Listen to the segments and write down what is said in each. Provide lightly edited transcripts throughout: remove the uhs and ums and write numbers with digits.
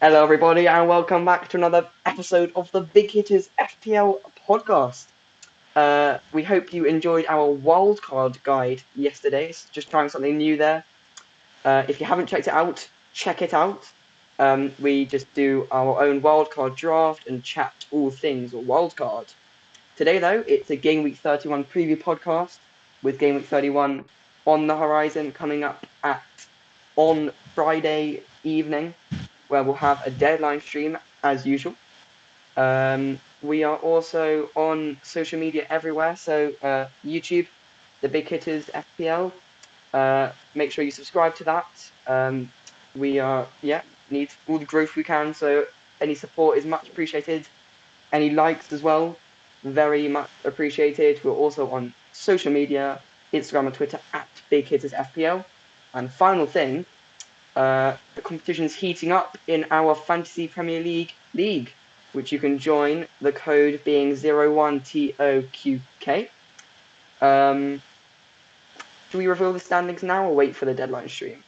Hello, everybody, and welcome back to another episode of the Big Hitters FPL podcast. We hope you enjoyed our wildcard guide yesterday. It's just trying something new there. If you haven't checked it out, check it out. We just do our own wildcard draft and chat all things wildcard. Today, though, it's a Game Week 31 preview podcast with Game Week 31 on the horizon coming up on Friday evening, where we'll have a deadline stream as usual. We are also on social media everywhere, so YouTube, the Big Hitters FPL. Make sure you subscribe to that. We need all the growth we can, so any support is much appreciated. Any likes as well, very much appreciated. We're also on social media, Instagram and Twitter at Big Hitters FPL. And final thing, the competition is heating up in our Fantasy Premier League, which you can join, the code being 01TOQK. Should we reveal the standings now or wait for the deadline stream?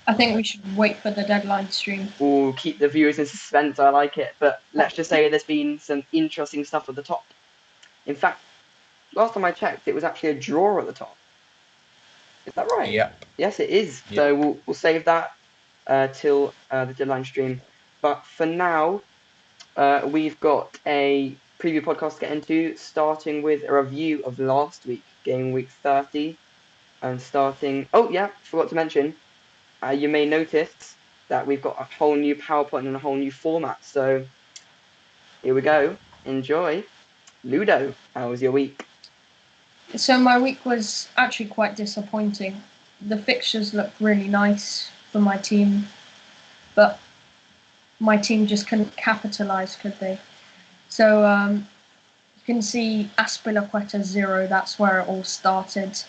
I think we should wait for the deadline stream. We'll keep the viewers in suspense, I like it. But let's just say there's been some interesting stuff at the top. In fact, last time I checked, it was actually a draw at the top. Is that right? Yep. Yes, it is. Yep. So we'll save that till the deadline stream. But for now, we've got a preview podcast to get into, starting with a review of last week, game week 30. And starting... Oh, yeah, forgot to mention, you may notice that we've got a whole new PowerPoint and a whole new format. So here we go. Enjoy. Ludo, how was your week? So my week was actually quite disappointing. The fixtures looked really nice for my team, but my team just couldn't capitalise, could they? So you can see Aspilicueta 0, that's where it all started.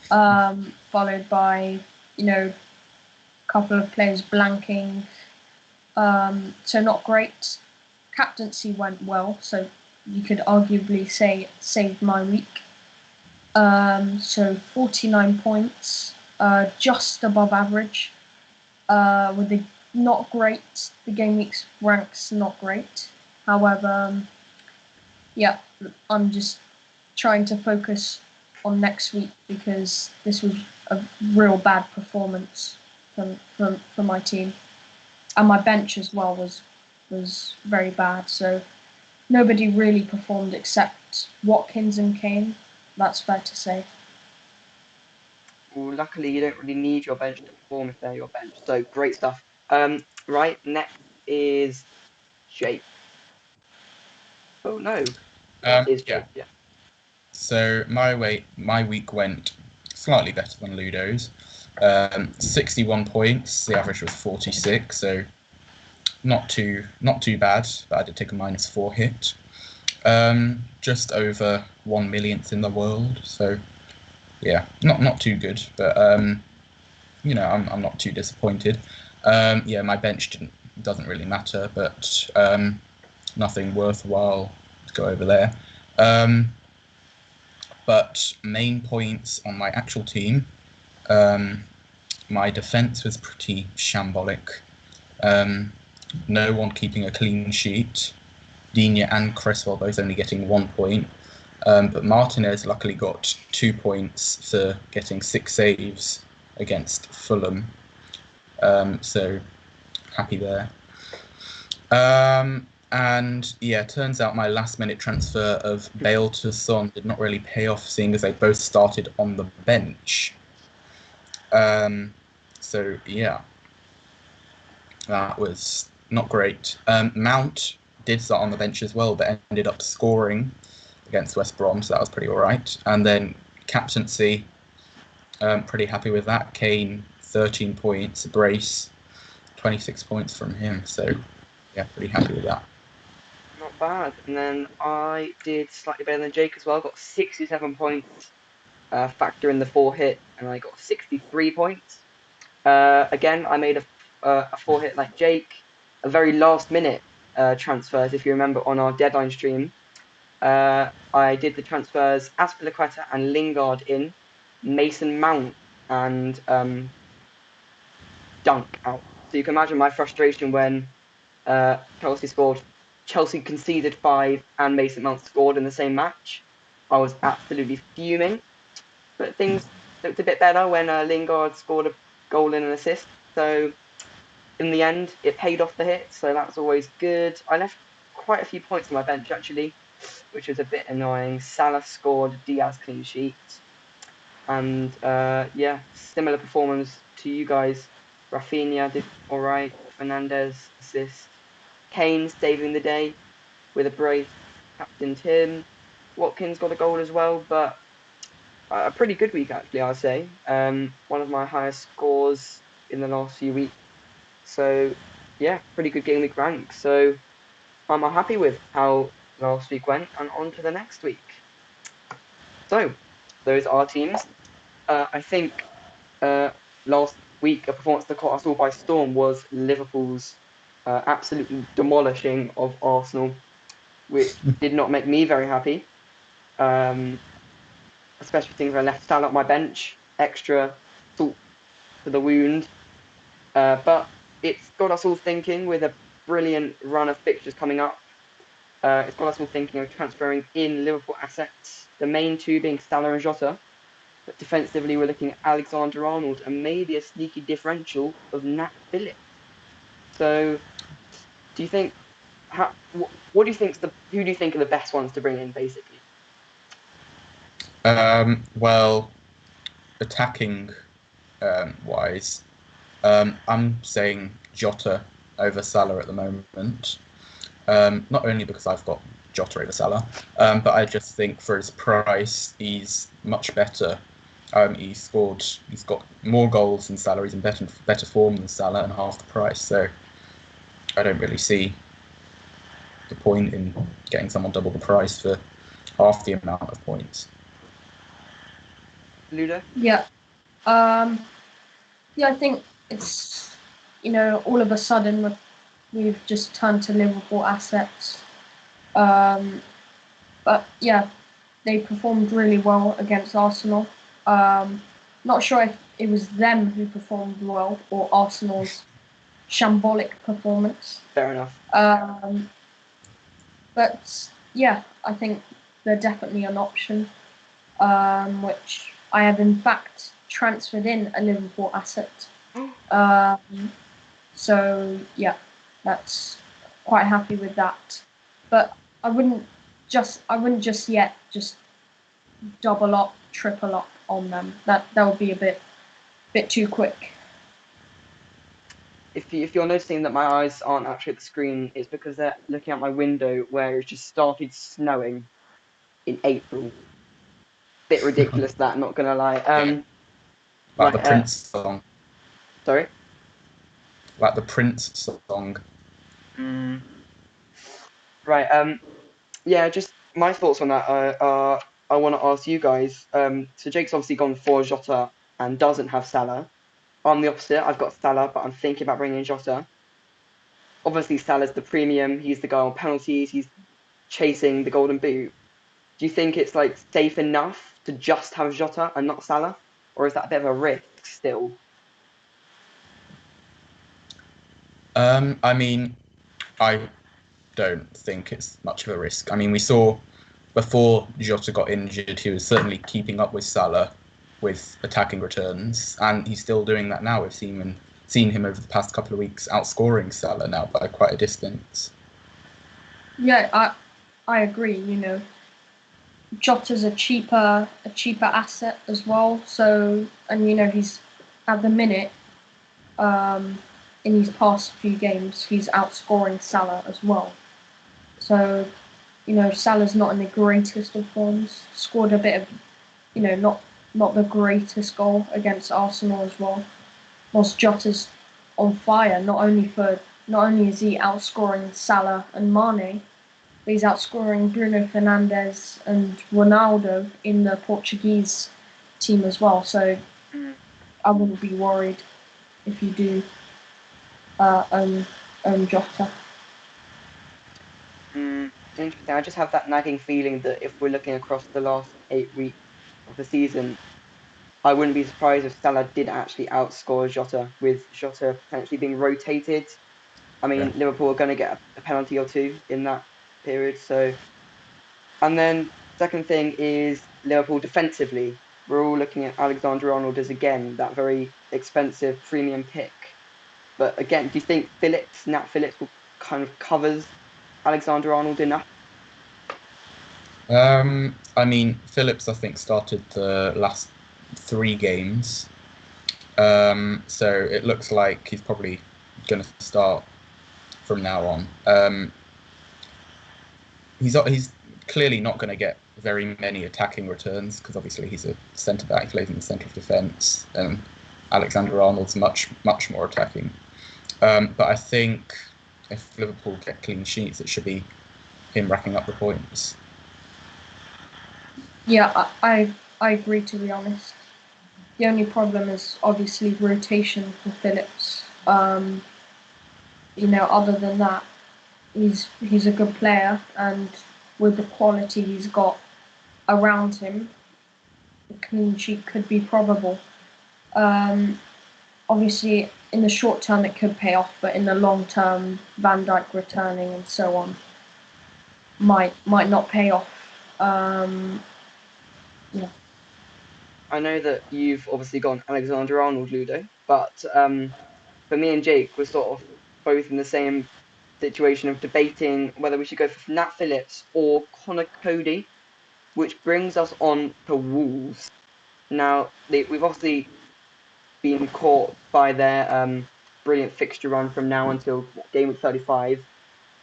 Followed by, a couple of players blanking. So not great. Captaincy went well, so you could arguably say it saved my week. So 49 points, just above average, with the not great, the game week's ranks not great. However, I'm just trying to focus on next week because this was a real bad performance from my team, and my bench as well was very bad. So nobody really performed except Watkins and Kane. That's fair to say. Well, luckily, you don't really need your bench to perform if they're your bench. So great stuff. Right, next is Jake. Oh no, that is Jake. Yeah. So my week went slightly better than Ludo's. 61 points. The average was 46, so not too bad. But I did take a -4 hit. Just over 1 millionth in the world. So yeah, not too good, but I'm not too disappointed. My bench doesn't really matter, but nothing worthwhile to go over there. But main points on my actual team, my defence was pretty shambolic. No one keeping a clean sheet. Digne and Cresswell both only getting 1 point. But Martinez luckily got 2 points for getting 6 saves against Fulham. So happy there. And yeah, turns out my last-minute transfer of Bale to Son did not really pay off, seeing as they both started on the bench. So yeah, that was not great. Mount did start on the bench as well, but ended up scoring against West Brom, so that was pretty all right. And then captaincy, pretty happy with that. Kane, 13 points. Brace, 26 points from him. So yeah, pretty happy with that. Not bad. And then I did slightly better than Jake as well. Got 67 points. Factor in the 4 hit, and I got 63 points. Again, I made a 4 hit like Jake. A very last minute transfers, if you remember, on our deadline stream. I did the transfers Aspilicueta and Lingard in, Mason Mount and Dunk out. So you can imagine my frustration when Chelsea conceded 5 and Mason Mount scored in the same match. I was absolutely fuming. But things looked a bit better when Lingard scored a goal and an assist. So in the end, it paid off the hit. So that's always good. I left quite a few points on my bench actually, which was a bit annoying. Salah scored, Diaz clean sheet. And similar performance to you guys. Rafinha did all right. Fernandez assist. Kane saving the day with a brace. Captain Tim. Watkins got a goal as well, but a pretty good week actually, I'd say. One of my highest scores in the last few weeks. So yeah, pretty good game week rank. So I'm happy with how last week went, and on to the next week. So those are teams. I think last week a performance that caught us all by storm was Liverpool's absolutely demolishing of Arsenal, which did not make me very happy. Especially things I left Salah on my bench, extra salt to the wound. But it's got us all thinking with a brilliant run of fixtures coming up. It's got us all thinking of transferring in Liverpool assets, the main two being Salah and Jota. But defensively, we're looking at Alexander-Arnold and maybe a sneaky differential of Nat Phillips. So, do you think? What do you think? Who do you think are the best ones to bring in, basically? Well, attacking wise, I'm saying Jota over Salah at the moment. Not only because I've got Jota over Salah, but I just think for his price, he's much better. He's got more goals than Salah. He's in better form than Salah and half the price. So I don't really see the point in getting someone double the price for half the amount of points. Ludo? Yeah. I think it's, all of a sudden we've just turned to Liverpool assets. But yeah, they performed really well against Arsenal. Not sure if it was them who performed well or Arsenal's shambolic performance. Fair enough. But yeah, I think they're definitely an option, which I have in fact transferred in a Liverpool asset. So yeah, that's quite happy with that. But I wouldn't just yet just double up, triple up on them. That would be a bit too quick. If you're noticing that my eyes aren't actually at the screen, it's because they're looking out my window where it's just started snowing in April. Bit ridiculous that, not gonna lie. Like the Prince song. Sorry? Like the Prince song. Right. Yeah. Just my thoughts on that. I want to ask you guys. So Jake's obviously gone for Jota and doesn't have Salah. I'm the opposite. I've got Salah, but I'm thinking about bringing in Jota. Obviously, Salah's the premium. He's the guy on penalties. He's chasing the golden boot. Do you think it's like safe enough to just have Jota and not Salah, or is that a bit of a risk still? I mean, I don't think it's much of a risk. I mean, we saw before Jota got injured, he was certainly keeping up with Salah with attacking returns, and he's still doing that now. We've seen him over the past couple of weeks outscoring Salah now by quite a distance. Yeah, I agree. Jota's a cheaper asset as well. So, and he's at the minute, in his past few games, he's outscoring Salah as well. So, Salah's not in the greatest of forms. Scored a bit of, not the greatest goal against Arsenal as well. Whilst Jota's on fire, not only is he outscoring Salah and Mane, but he's outscoring Bruno Fernandes and Ronaldo in the Portuguese team as well. So I wouldn't be worried if you do own Jota. Interesting. I just have that nagging feeling that if we're looking across the last 8 weeks of the season, I wouldn't be surprised if Salah did actually outscore Jota, with Jota potentially being rotated. I mean, Yeah. Liverpool are going to get a penalty or two in that period. So, and then second thing is Liverpool defensively. We're all looking at Alexander-Arnold as again that very expensive premium pick. But again, do you think Nat Phillips, will kind of covers Alexander-Arnold enough? I mean, Phillips, I think, started the last 3 games. So it looks like he's probably going to start from now on. He's clearly not going to get very many attacking returns because obviously he's a centre back, he plays in the centre of defence, and Alexander-Arnold's much more attacking. But I think if Liverpool get clean sheets, it should be him racking up the points. Yeah, I agree, to be honest. The only problem is obviously rotation for Phillips. Other than that, he's a good player, and with the quality he's got around him, a clean sheet could be probable. Obviously, in the short term, it could pay off, but in the long term, Van Dijk returning and so on might not pay off. Yeah. I know that you've obviously gone Alexander-Arnold, Ludo, but for me and Jake, we're sort of both in the same situation of debating whether we should go for Nat Phillips or Connor Cody, which brings us on to Wolves. Now, we've obviously been caught by their brilliant fixture run from now until game week 35,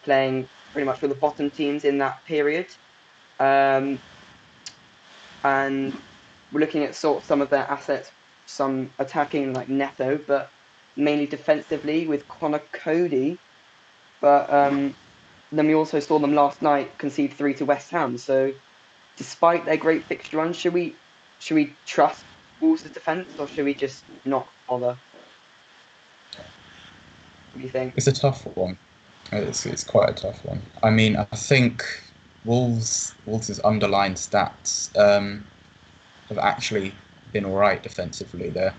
playing pretty much with the bottom teams in that period. And we're looking at sort of some of their assets, some attacking like Neto, but mainly defensively with Connor Cody. But then we also saw them last night concede 3 to West Ham. So despite their great fixture run, should we trust Wolves' defence or should we just not bother? What do you think? It's a tough one. It's quite a tough one. I mean, I think Wolves' underlying stats have actually been all right defensively. I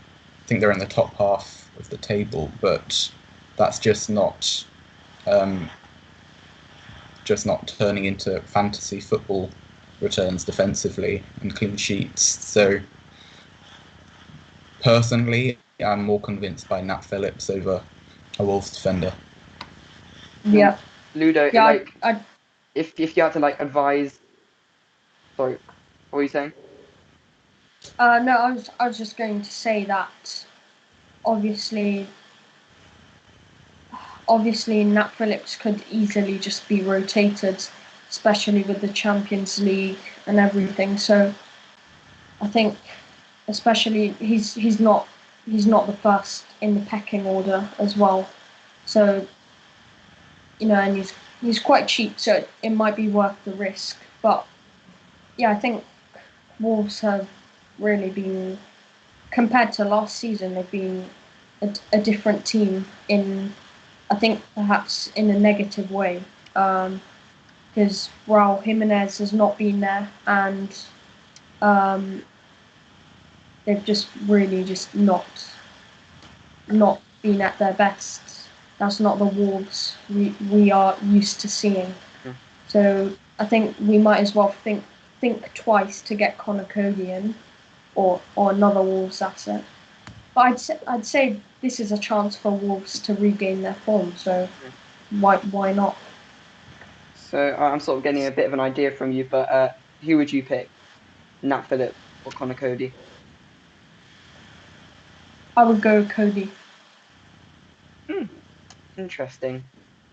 think they're in the top half of the table, but that's just not turning into fantasy football returns defensively and clean sheets. So personally, I'm more convinced by Nat Phillips over a Wolves defender. Yeah. Ludo, Yeah, like if you had to like advise, sorry, what were you saying? No, I was just going to say that obviously Nat Phillips could easily just be rotated, especially with the Champions League and everything. So I think, especially he's not the first in the pecking order as well. So and he's quite cheap, so it might be worth the risk. But yeah, I think Wolves have really been, compared to last season, they've been a different team in, I think, perhaps in a negative way, because Raul Jimenez has not been there, and they've just really just not been at their best. That's not the Wolves we are used to seeing. So I think we might as well think twice to get Connor Cody in, or another Wolves asset. But I'd say this is a chance for Wolves to regain their form. So why not? So I'm sort of getting a bit of an idea from you, but who would you pick, Nat Phillips or Connor Cody? I would go Cody. Interesting.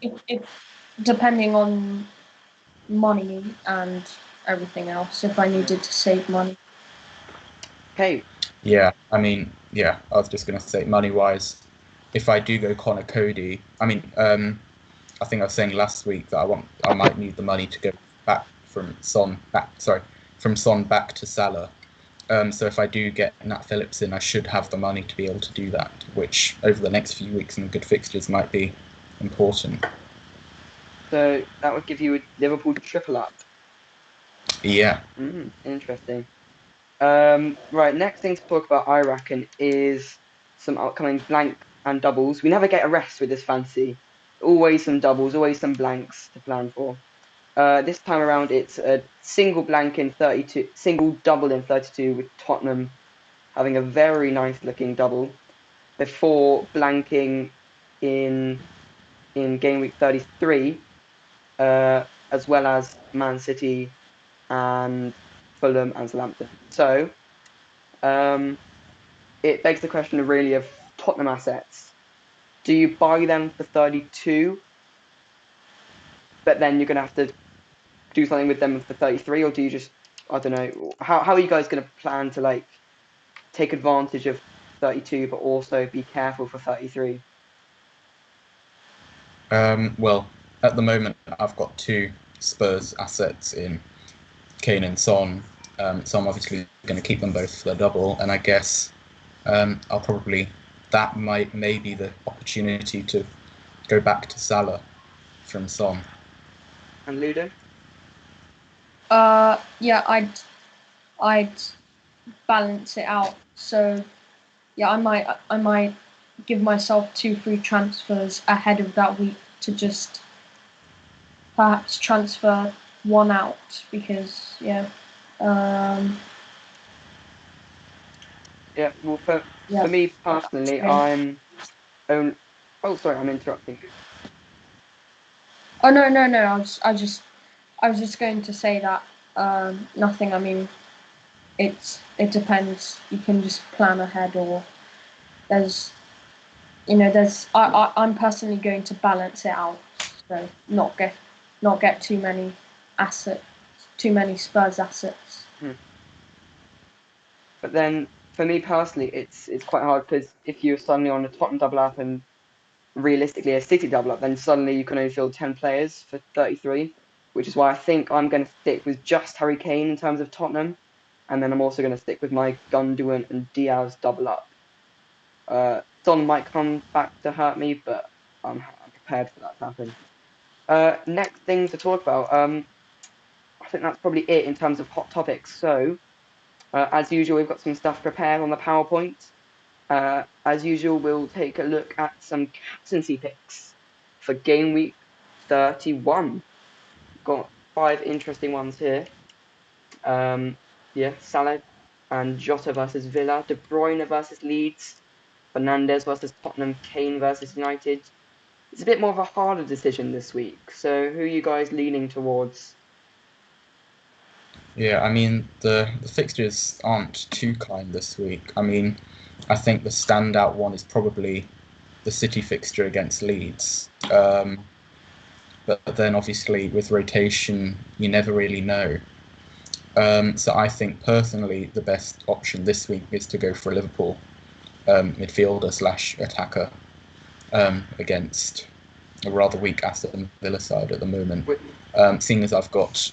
If depending on money and everything else, if I needed to save money. Okay. Yeah, I mean, I was just going to say, money-wise, if I do go Connor Cody, I mean, I think I was saying last week that I might need the money to go back from Son back to Salah. So if I do get Nat Phillips in, I should have the money to be able to do that, which over the next few weeks and good fixtures might be important. So that would give you a Liverpool triple up. Yeah. Interesting. Right, next thing to talk about, I reckon, is some upcoming blank and doubles. We never get a rest with this fantasy. Always some doubles, always some blanks to plan for. This time around, it's a single blank in 32, single double in 32, with Tottenham having a very nice looking double before blanking in game week 33, as well as Man City and Fulham and Southampton. So it begs the question of really of Tottenham assets. Do you buy them for 32, but then you're going to have to do something with them for 33, or do you just, I don't know, how are you guys going to plan to like take advantage of 32, but also be careful for 33? Well, at the moment, I've got 2 Spurs assets in Kane and Son, so I'm obviously going to keep them both for the double, and I guess I'll probably, that may be the opportunity to go back to Salah from Son. And Ludo? Yeah, I'd balance it out. So yeah, I might give myself 2 free transfers ahead of that week to just perhaps transfer one out because Well, for yeah. me personally, I'm own. Oh, sorry, I'm interrupting. Oh no. I was just going to say that nothing. I mean, it depends. You can just plan ahead, or there's I'm personally going to balance it out, so not get too many Spurs assets. But then for me personally, it's quite hard because if you're suddenly on a Tottenham double up and realistically a City double up, then suddenly you can only field 10 players for 33, which is why I think I'm going to stick with just Harry Kane in terms of Tottenham, and then I'm also going to stick with my Gundogan and Diaz double up. Son might come back to hurt me, but I'm prepared for that to happen. Next thing to talk about, I think that's probably it in terms of hot topics. So, as usual, we've got some stuff prepared on the PowerPoint. As usual, we'll take a look at some captaincy picks for game week 31. Got 5 interesting ones here. Salah and Jota versus Villa, De Bruyne versus Leeds, Fernandes versus Tottenham, Kane versus United. It's a bit more of a harder decision this week. So, who are you guys leaning towards? Yeah, I mean, the fixtures aren't too kind this week. I mean, I think the standout one is probably the City fixture against Leeds. But then obviously with rotation, you never really know. So I think personally the best option this week is to go for a Liverpool midfielder / attacker against a rather weak Aston Villa side at the moment. Seeing as I've got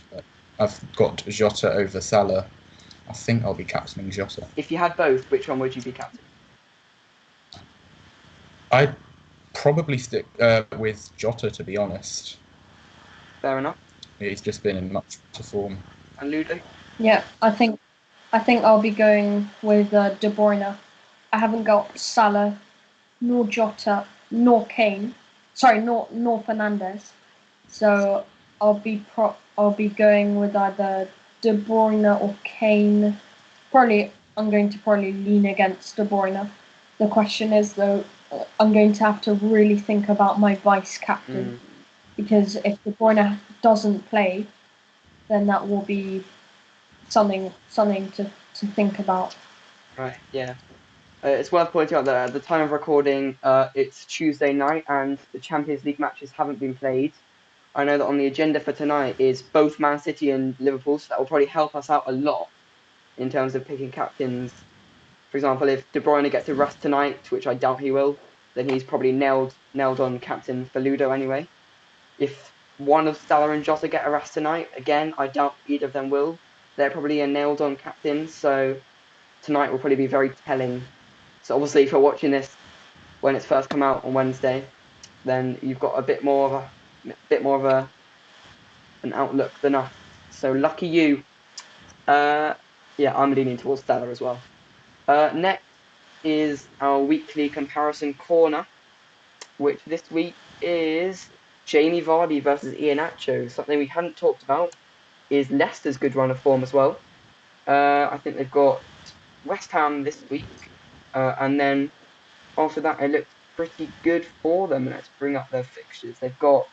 Jota over Salah, I think I'll be captaining Jota. If you had both, which one would you be captain? I'd probably stick with Jota, to be honest. Fair enough. He's just been in much better form. And Ludo? Yeah, I think I'll be going with De Bruyne. I haven't got Salah, nor Jota, nor Kane. Sorry, nor Fernandes. So I'll be going with either De Bruyne or Kane. I'm going to lean against De Bruyne. The question is though, I'm going to have to really think about my vice captain because if De Bruyne doesn't play, then that will be something to think about. Right, yeah. It's worth pointing out that at the time of recording, it's Tuesday night and the Champions League matches haven't been played. I know that on the agenda for tonight is both Man City and Liverpool, so that will probably help us out a lot in terms of picking captains. For example, if De Bruyne gets a rest tonight, which I doubt he will, then he's probably nailed on captain for Ludo anyway. If one of Salah and Jota get a rest tonight, again, I doubt either of them will. They're probably a nailed on captain, so tonight will probably be very telling. So obviously, if you're watching this when it's first come out on Wednesday, then you've got a bit more of an outlook than us. So lucky you. Yeah, I'm leaning towards Salah as well. Next is our weekly comparison corner, which this week is Jamie Vardy versus Iheanacho. Something we hadn't talked about is Leicester's good run of form as well. I think they've got West Ham this week, and then after that, it looks pretty good for them. Let's bring up their fixtures. They've got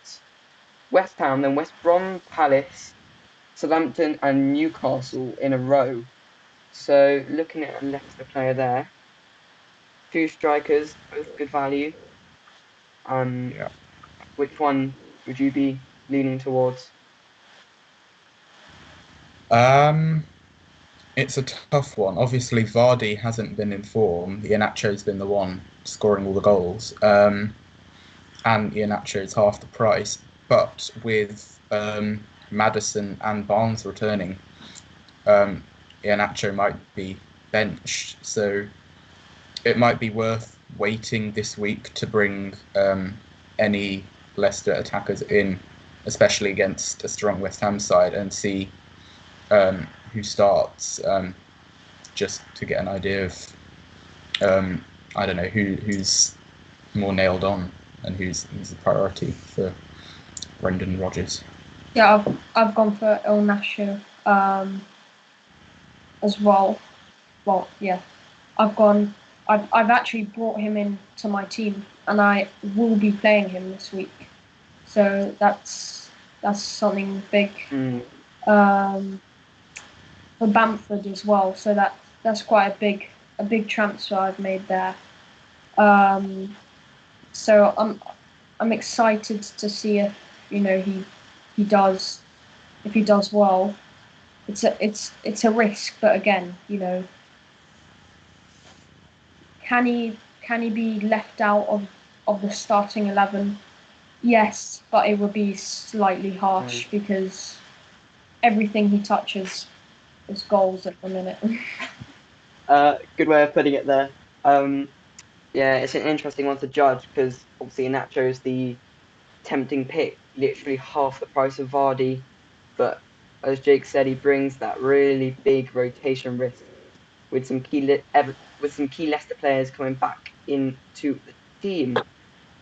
West Ham, then West Brom, Palace, Southampton, and Newcastle in a row. So looking at a Leicester player there, two strikers, both good value. Yeah. Which one would you be leaning towards? It's a tough one. Obviously, Vardy hasn't been in form. Iheanacho's been the one scoring all the goals. And Iheanacho's half the price. But with Maddison and Barnes returning, Iheanacho might be benched. So it might be worth waiting this week to bring any Leicester attackers in, especially against a strong West Ham side, and see who starts, just to get an idea of, I don't know, who's more nailed on and who's the priority for Brendan Rodgers. Yeah, I've gone for Iheanacho as well. Well, yeah, I've actually brought him into my team, and I will be playing him this week. So that's something big. For Bamford as well. So that's quite a big transfer I've made there. So I'm excited to see if he does well. It's a risk, but again, can he be left out of the starting 11? Yes, but it would be slightly harsh because everything he touches is goals at the minute. Good way of putting it there. Yeah, it's an interesting one to judge because obviously Iheanacho's the tempting pick, literally half the price of Vardy, but as Jake said, he brings that really big rotation risk with some key Leicester players coming back into the team.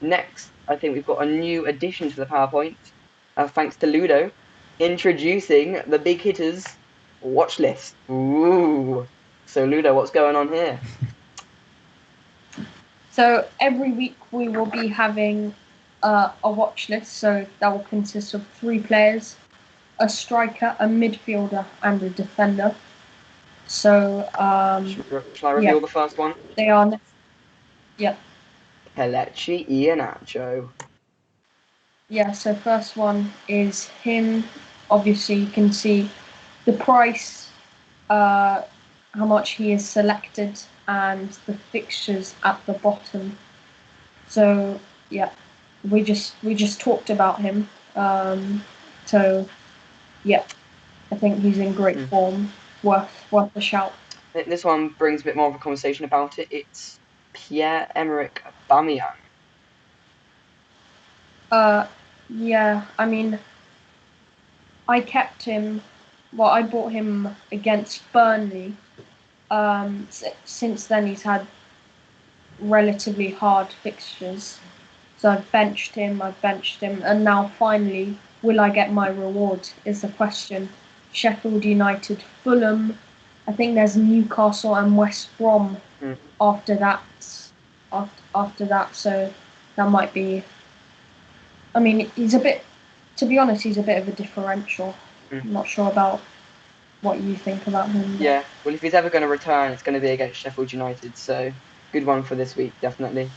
Next, I think we've got a new addition to the PowerPoint, thanks to Ludo, introducing the big hitters watch list. Ooh, so Ludo, what's going on here? So every week we will be having a watch list. So that will consist of 3 players, a striker, a midfielder, and a defender. So Shall I reveal the first one? they are. Yeah. Kelechi Iheanacho. Yeah. So first one is him. Obviously, you can see the price, how much he is selected, and the fixtures at the bottom. So yeah, we just talked about him. So yeah, I think he's in great form. Worth a shout. This one brings a bit more of a conversation about it. It's Pierre-Emerick Aubameyang. Yeah, I mean, I kept him. Well, I bought him against Burnley. Since then, he's had relatively hard fixtures. So I've benched him, and now finally, will I get my reward is the question. Sheffield United, Fulham, I think there's Newcastle and West Brom after that. So that might be. I mean, to be honest, he's a bit of a differential. I'm not sure about what you think about him. Yeah, well, if he's ever going to return, it's going to be against Sheffield United. So good one for this week, definitely.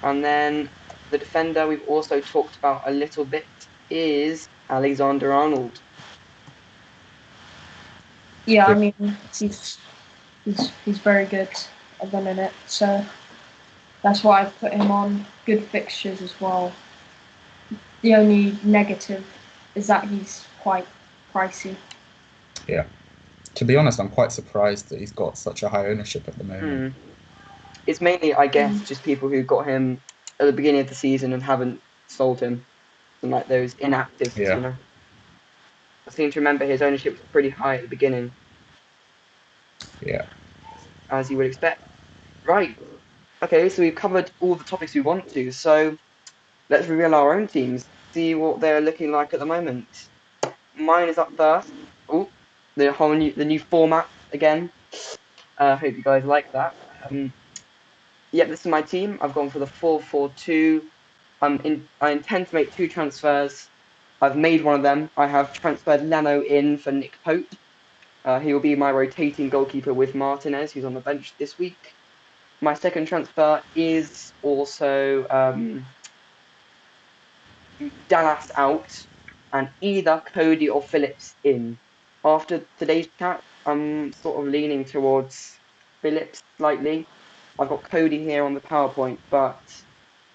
And then the defender we've also talked about a little bit is Alexander-Arnold. Yeah, I mean, he's very good at the minute, so that's why I've put him on. Good fixtures as well. The only negative is that he's quite pricey. Yeah. To be honest, I'm quite surprised that he's got such a high ownership at the moment. It's mainly, I guess, just people who got him at the beginning of the season and haven't sold him, and like those inactives, Yeah. I seem to remember his ownership was pretty high at the beginning, Yeah. as you would expect. Right. Okay, so we've covered all the topics we want to. So let's reveal our own teams, see what they're looking like at the moment. Mine is up first. Oh, the new format again. Hope you guys like that. Yep, this is my team. I've gone for the 4-4-2. I intend to make 2 transfers. I've made one of them. I have transferred Leno in for Nick Pope. He will be my rotating goalkeeper with Martinez, who's on the bench this week. My second transfer is also Dallas out, and either Cody or Phillips in. After today's chat, I'm sort of leaning towards Phillips slightly. I've got Cody here on the PowerPoint, but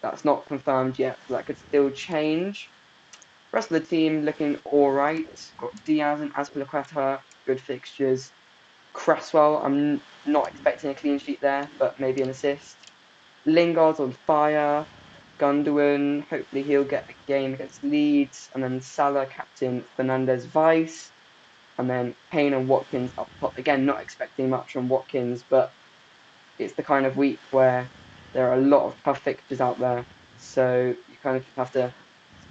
that's not confirmed yet, so that could still change. Rest of the team looking all right. Got Diaz and Azpilicueta, good fixtures. Cresswell, I'm not expecting a clean sheet there, but maybe an assist. Lingard's on fire. Gundogan, hopefully he'll get a game against Leeds. And then Salah, captain, Fernandez, vice. And then Payne and Watkins up top. Again, not expecting much from Watkins, but it's the kind of week where there are a lot of tough fixtures out there. So you kind of just have to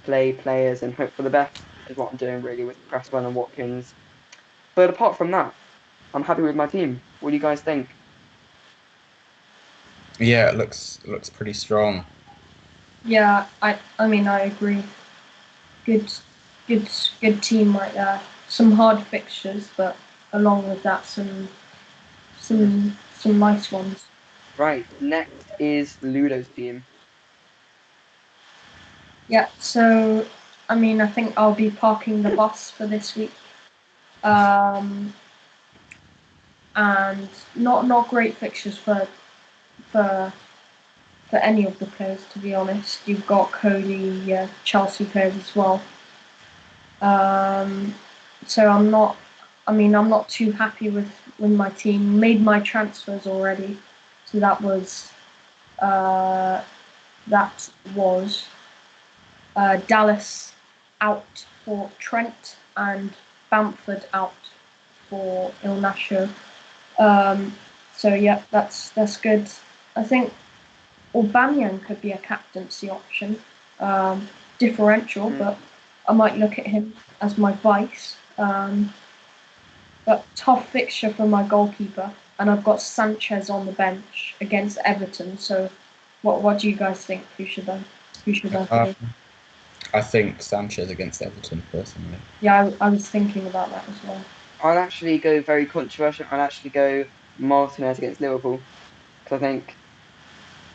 play players and hope for the best, is what I'm doing really with Cresswell and Watkins. But apart from that, I'm happy with my team. What do you guys think? Yeah, it looks pretty strong. Yeah, I mean I agree. Good team right there. Some hard fixtures, but along with that, some nice ones. Right, next is Ludo's team. Yeah, so I mean I think I'll be parking the bus for this week. And not great fixtures for any of the players, to be honest. You've got Cody, Chelsea players as well. So I'm not too happy with my team. Made my transfers already, so that was Dallas out for Trent and Bamford out for Iheanacho. So yeah, that's good. I think Aubameyang could be a captaincy option. Differential, but I might look at him as my vice. But tough fixture for my goalkeeper, and I've got Sanchez on the bench against Everton. So, what do you guys think? Who should I put in? I think Sanchez against Everton, personally. Yeah, I was thinking about that as well. I'll actually go very controversial. I'll actually go Martinez against Liverpool, because I think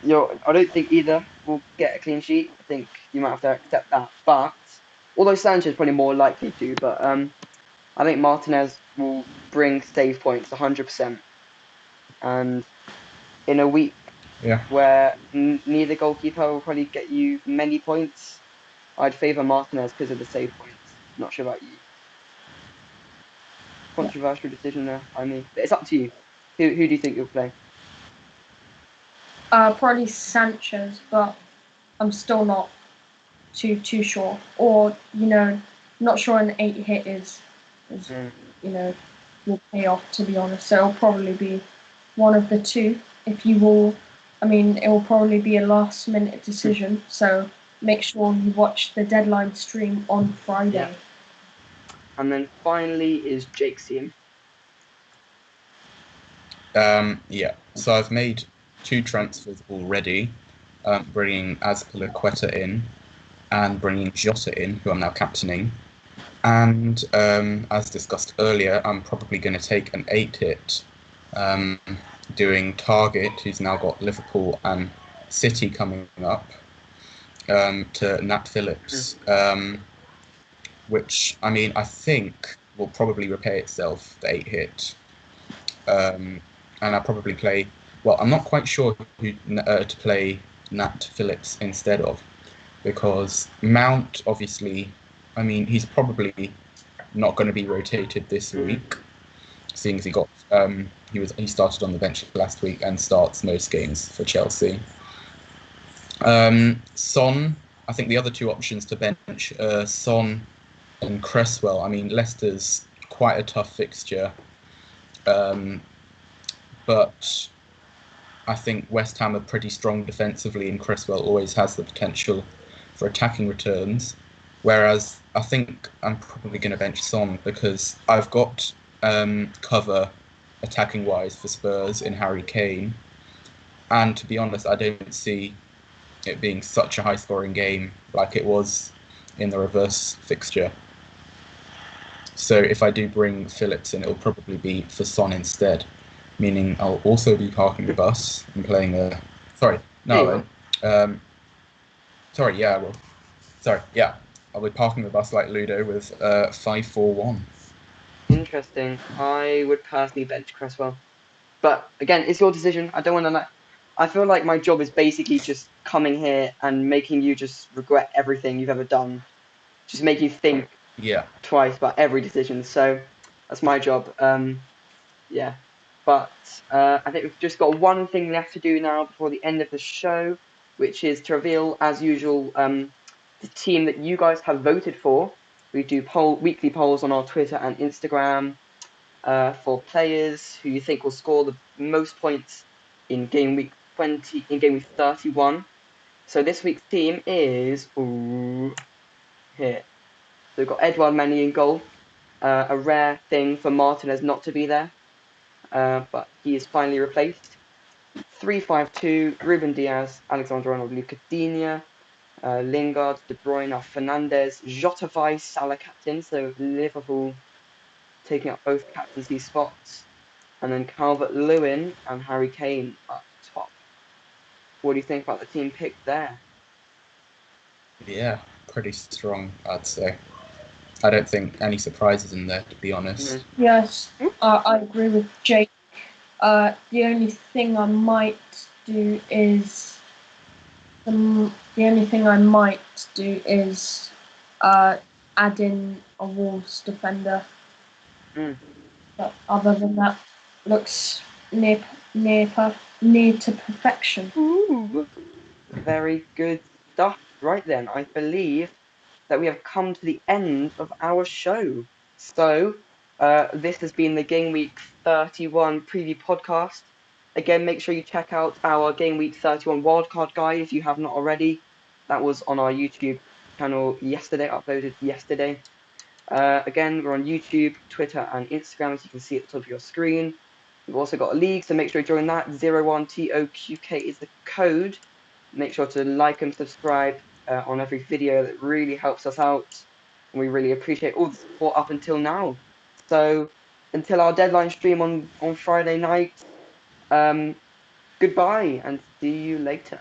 I don't think either will get a clean sheet. I think you might have to accept that. But although Sanchez is probably more likely to, but I think Martinez will bring save points 100%. And in a week where neither goalkeeper will probably get you many points, I'd favour Martinez because of the save points. Not sure about you. Controversial decision there, I mean. But it's up to you. Who do you think you'll play? Probably Sanchez, but I'm still not too sure. Or not sure an 8-hit is will pay off, to be honest. So it'll probably be one of the two. If you will, I mean, it will probably be a last-minute decision. So make sure you watch the deadline stream on Friday. Yeah. And then finally is Jake's team. Yeah. So I've made 2 transfers already, bringing Azpilicueta in and bringing Jota in, who I'm now captaining. And as discussed earlier, I'm probably going to take an 8-hit, doing Target, who's now got Liverpool and City coming up, to Nat Phillips, which, I mean, I think will probably repay itself, the 8-hit. And I'll probably play... Well, I'm not quite sure who to play Nat Phillips instead of, because Mount, obviously... I mean, he's probably not going to be rotated this week, seeing as he started on the bench last week and starts most games for Chelsea. Son, I think the other 2 options to bench, Son and Cresswell. I mean, Leicester's quite a tough fixture, but I think West Ham are pretty strong defensively, and Cresswell always has the potential for attacking returns. Whereas I think I'm probably going to bench Son because I've got cover attacking wise for Spurs in Harry Kane, and to be honest, I don't see it being such a high scoring game like it was in the reverse fixture. So if I do bring Phillips in, it'll probably be for Son instead, meaning I'll also be parking the bus and playing a. Sorry, no, sorry, yeah, I will. Sorry, yeah, I'll be parking the bus like Ludo with 5-4-1. Interesting. I would personally bench Cresswell. But again, it's your decision. I don't want to. I feel like my job is basically just coming here and making you just regret everything you've ever done. Just make you think twice about every decision. So that's my job. Yeah. But I think we've just got one thing left to do now before the end of the show, which is to reveal, as usual, the team that you guys have voted for. We do weekly polls on our Twitter and Instagram for players who you think will score the most points in game week 31. So this week's team is here. So we've got Edouard Mendy in goal. A rare thing for Martinez not to be there, but he is finally replaced. 3-5-2, Ruben Diaz, Alexander Arnold, Luca Digne, Lingard, De Bruyne, Fernandes, Jota Vice, Salah captain, so Liverpool taking up both captaincy spots, and then Calvert-Lewin and Harry Kane up top. What do you think about the team picked there? Yeah, pretty strong, I'd say. I don't think any surprises in there, to be honest. Yes, I agree with Jake. The only thing I might do is add in a Wolves defender. But other than that, looks near to perfection. Ooh, very good stuff. Right then, I believe that we have come to the end of our show. So, this has been the Game Week 31 preview podcast. Again, make sure you check out our Game Week 31 wildcard guide if you have not already. That was on our YouTube channel yesterday, uploaded yesterday. Again, we're on YouTube, Twitter, and Instagram, as you can see at the top of your screen. We've also got a league, so make sure you join that. 01TOQK is the code. Make sure to like and subscribe on every video. That really helps us out, and we really appreciate all the support up until now. So until our deadline stream on Friday night, goodbye and see you later.